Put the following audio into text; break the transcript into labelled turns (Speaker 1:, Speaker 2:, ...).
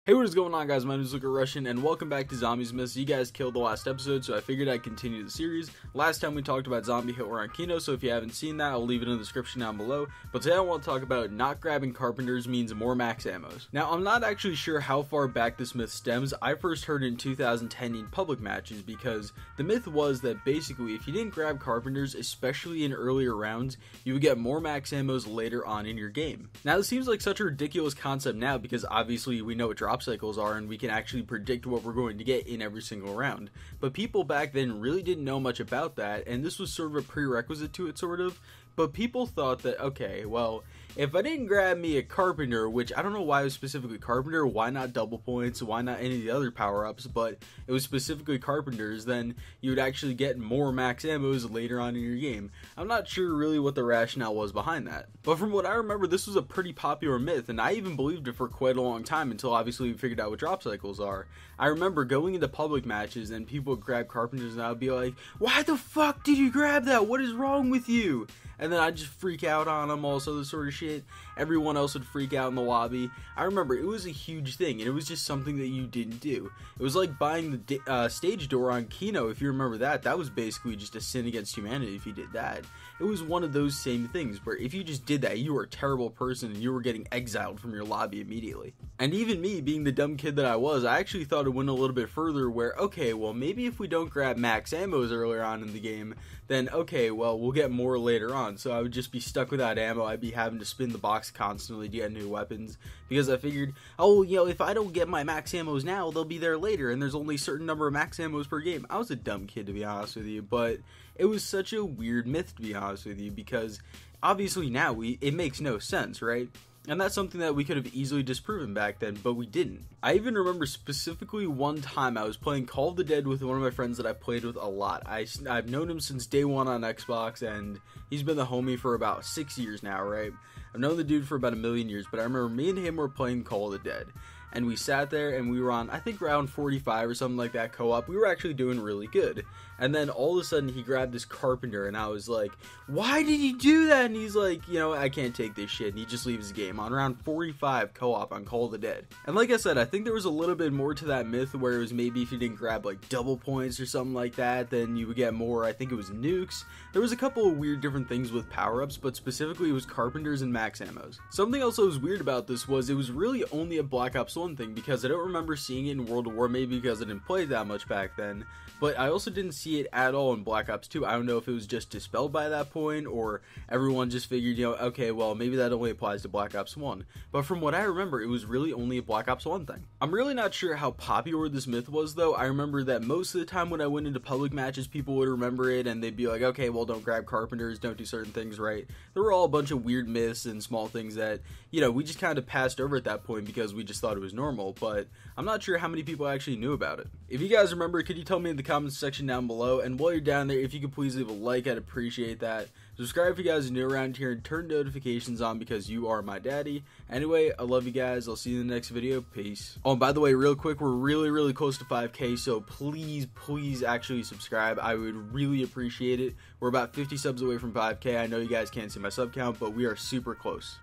Speaker 1: Hey, what is going on, guys? My name is Luca Russian, and welcome back to Zombies Myths. You guys killed the last episode, so I figured I'd continue the series. Last time we talked about Zombie Hitler on Kino, so if you haven't seen that, I'll leave it in the description down below. But today I want to talk about not grabbing Carpenters means more max ammos. Now, I'm not actually sure how far back this myth stems. I first heard it in 2010 in public matches, because the myth was that basically, if you didn't grab Carpenters, especially in earlier rounds, you would get more max ammos later on in your game. Now, this seems like such a ridiculous concept now, because obviously we know what drop cycles are and we can actually predict what we're going to get in every single round. But people back then really didn't know much about that, and this was sort of a prerequisite to it, sort of. But people thought that, okay, well, if I didn't grab me a Carpenter, which I don't know why it was specifically Carpenter, why not double points, why not any of the other power-ups, but it was specifically Carpenters, then you would actually get more max ammos later on in your game. I'm not sure really what the rationale was behind that. But from what I remember, this was a pretty popular myth, and I even believed it for quite a long time until obviously we figured out what drop cycles are. I remember going into public matches and people would grab Carpenters and I would be like, why the fuck did you grab that? What is wrong with you? And then I'd just freak out on them, all this other sort of shit. Everyone else would freak out in the lobby. I remember it was a huge thing, and it was just something that you didn't do. It was like buying the stage door on Kino, if you remember that. That was basically just a sin against humanity if you did that. It was one of those same things, where if you just did that, you were a terrible person, and you were getting exiled from your lobby immediately. And even me, being the dumb kid that I was, I actually thought it went a little bit further, where, okay, well, maybe if we don't grab max ammos earlier on in the game, then, okay, well, we'll get more later on. So I would just be stuck without ammo. I'd be having to spin the box constantly to get new weapons, because I figured, oh, you know, if I don't get my max ammos now, they'll be there later, and there's only a certain number of max ammos per game. I was a dumb kid, to be honest with you, but it was such a weird myth, to be honest with you, because obviously now it makes no sense, right? And that's something that we could have easily disproven back then, but we didn't. I even remember specifically one time I was playing Call of the Dead with one of my friends that I played with a lot. I've known him since day one on Xbox, and he's been the homie for about 6 years now, right? I've known the dude for about 1,000,000 years, but I remember me and him were playing Call of the Dead. And we sat there and we were on, I think, round 45 or something like that co-op. We were actually doing really good. And then all of a sudden he grabbed this Carpenter and I was like, why did he do that? And he's like, you know, I can't take this shit. And he just leaves the game on round 45 co-op on Call of the Dead. And like I said, I think there was a little bit more to that myth where it was maybe if you didn't grab like double points or something like that, then you would get more. I think it was nukes. There was a couple of weird different things with power-ups, but specifically it was Carpenters and max ammos. Something else that was weird about this was it was really only a Black Ops 1 thing, because I don't remember seeing it in World of War, maybe because I didn't play that much back then, but I also didn't see it at all in Black Ops 2. I don't know if it was just dispelled by that point, or everyone just figured, you know, okay, well, maybe that only applies to Black Ops 1, but from what I remember, it was really only a Black Ops 1 thing. I'm really not sure how popular this myth was, though. I remember that most of the time when I went into public matches, people would remember it, and they'd be like, okay, well, don't grab Carpenters, don't do certain things right. There were all a bunch of weird myths and small things that, you know, we just kind of passed over at that point because we just thought it was normal, but I'm not sure how many people actually knew about it. If you guys remember, could you tell me in the comments section down below? And while you're down there, if you could please leave a like, I'd appreciate that. Subscribe if you guys are new around here, and turn notifications on because you are my daddy. Anyway, I love you guys. I'll see you in the next video. Peace. Oh, and by the way, real quick, we're really close to 5K, so please actually subscribe. I would really appreciate it. We're about 50 subs away from 5K. I know you guys can't see my sub count, but we are super close.